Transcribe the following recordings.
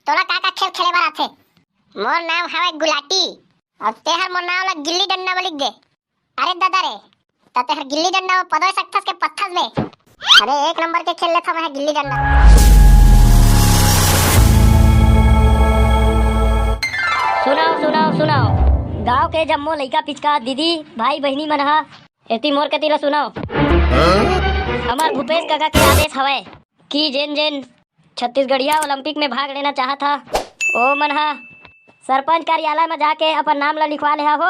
तोरा का खेल खेले बार आथे। मोर नाम हवे गुलाटी और तेहर मोर नाम ला गिल्ली डंडा में लिख दे। अरे दादा रे ता तेहर गिल्ली डंडा में पदोय सकथस के पत्थस में। अरे एक नंबर के खेल लेथा मैं गिल्ली डंडा। सुनाओ सुनाओ सुनाओ, गांव के जम्मो लइका पिचका दीदी भाई बहनी मन हा एती मोर के तिला सुनाओ। हमार भूपेश काका के आदेश हवे कि जेन जेन छत्तीसगढ़िया ओलंपिक में भाग लेना चाहत हा ओ मन हा सरपंच कार्यालय में जाके अपन नाम ला लिखवा ले हो।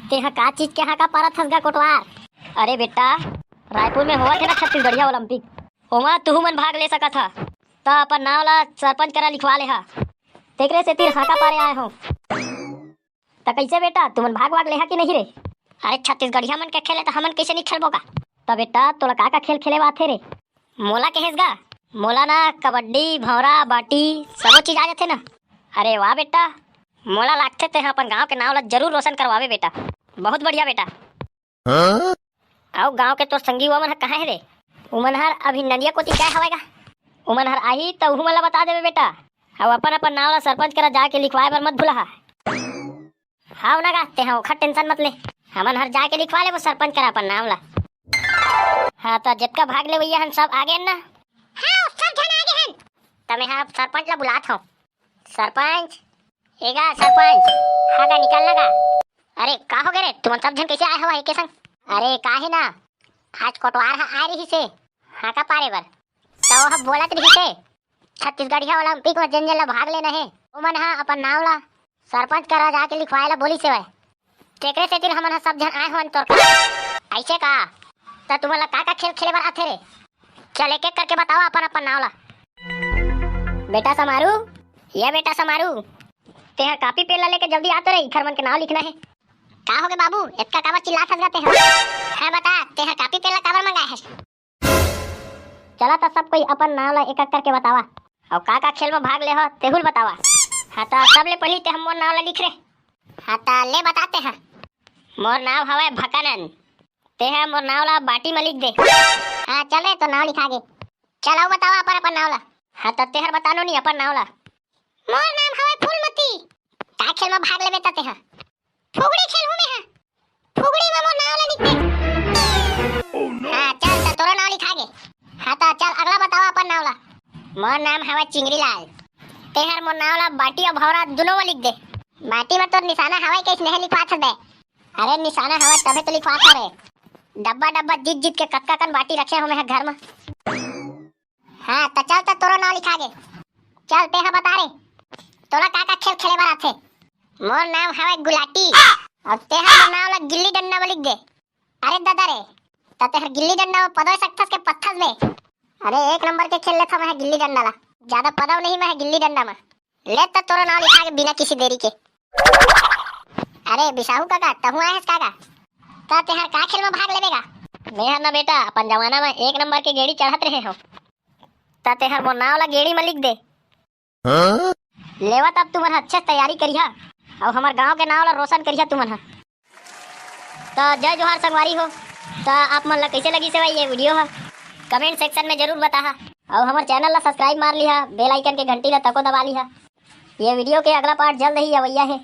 तेहा का चीज के हा का पारत हसगा कोटवार। अरे बेटा रायपुर में होवत है ना छत्तीसगढ़िया ओलंपिक, ओमा तू मन भाग ले सकत हा ता अपन नाम ला सरपंच करा लिखवा ले हा। तेकरे से तीर हाका पारे आए हो ता कैसे बेटा तुमन भाग भाग लेहा कि नहीं रे। अरे छत्तीसगढ़िया मन के खेले तो हमन कैसे नहीं खेलबो का। तब बेटा तोला का खेल खेले बाथे रे। मोला कहेसगा मोला ना कबड्डी भौरा बाटी सबो चीज आ जाथे ना। अरे वाह बेटा मोला लागथे ते अपन गांव के नाम ला जरूर रोशन करवावे बेटा, बहुत बढ़िया बेटा। आओ गांव के तोर संगी वो मन कहाँ है रे। उमन हर अभिनंदिया कोती काय हवेगा, उमन हर आही तो उहु मला बता देवे बेटा। अब अपन अपन नाम ला सरपंच करा जाके लिखवाए बर मत भूला। हाँ ना गा ते हाँ टेंशन मत ले, हमन हर जाके लिखवा ले वो सरपंच करा अपन नाम ला। हाँ तो जितना भाग ले भैया हम सब आगे ना। हाँ सब जन आगे हैं तमे हाँ सरपंच ला बुलात हूँ। सरपंच एगा सरपंच हाँ का निकल लगा। अरे का हो गए रे तुम सब जन कैसे आए हो एक संग। अरे का है ना आज कोटवार आ रही से हाँ का पारे बर तो हम बोलत रही से छत्तीसगढ़िया ओलंपिक में जन जन ला भाग लेना है उमन हाँ अपन नाम ला सरपंच करा जाके लिखवाए ला बोली से वह टेकरे से तीन हमन सब जन आए हो तोर ऐसे का तो तुम्हारा का खेल खेले बार आथे रे। चल एक एक करके बताओ अपन अपन नाम ला। बेटा समारू ये बेटा समारू तेहर कापी पेन ला लेके जल्दी आते रे इधर मन के नाम लिखना है। का हो गए बाबू इतना काबर चिल्लात हस जाते हैं। है बता तेहर कापी पेन ला काबर मंगाए है। चला तो सब कोई अपन नाम ला एक एक करके बतावा और का खेल में भाग ले हो तेहुल बतावा। हाँ तो सबले पहले ते हम मोर नाम ला लिख रे। हाँ तो ले बताते हैं। मोर नाम हवे भकानंद ते है मोर नाम ला बाटी में लिख दे। हाँ चल रे तो नाम लिखा गे। चलो बतावा अपन अपन नाम ला। हाँ तो तेहर बतानो नहीं अपन नाम ला। मोर नाम हवे फूलमती का खेल में भाग लेबे ता तेहर फुगड़ी खेल हूं मैं। हां फुगड़ी में मोर नाम ला लिख दे। हाँ चल तो तोरा नाम लिखा गे। हाँ तो चल अगला बतावा अपन नाम ला। मोर नाम हवे चिंगरी लाल तेहर मोर नाम ला बाटी और भौरा दोनों में लिख दे। बाटी में तो निशाना हवे कैसे नहीं लिखवात दे। अरे निशाना हवे तबे तो लिखवात रे। डब्बा डब्बा जीत जीत के कतका कन बाटी रखे हो मैं घर में। हाँ तो चल तो तोरा नाम लिखा गे। चल ते हा बता रे तोरा का खेल खेले बार आथे। मोर नाम हवे गुलाटी और तेहर मोर नाम ला गिल्ली डंडा में लिख दे। अरे दादा रे ता तेहर गिल्ली डंडा में पदोय सकथस के पत्थस में। अरे एक नंबर के खेल लेथा मैं गिल्ली डंडा ला, ज्यादा पदव नहीं मैं गिल्ली डंडा में। ले तो तोरा नाम लिखा के बिना किसी देरी के। अरे बिसाहू काका तहु आए हस काका ता तेहर का खेल में भाग लेबेगा। मेहर ना बेटा अपन जमाना में एक नंबर के गेड़ी चढ़त रहे हो ता तेहर मोर नाम ला गेड़ी में लिख दे। लेवा तब तुमन अच्छे तैयारी करिहा और हमार गांव के नाम ला रोशन करिहा तुमन। तो जय जोहार संगवारी हो। तो आप मन ला कैसे लगी से ये वीडियो है कमेंट सेक्शन में जरूर बताहा और हमारे चैनल ला सब्सक्राइब मार लिहा, बेल आइकन के घंटी ला तको दबा लिहा। ये वीडियो के अगला पार्ट जल्द ही अवैया है।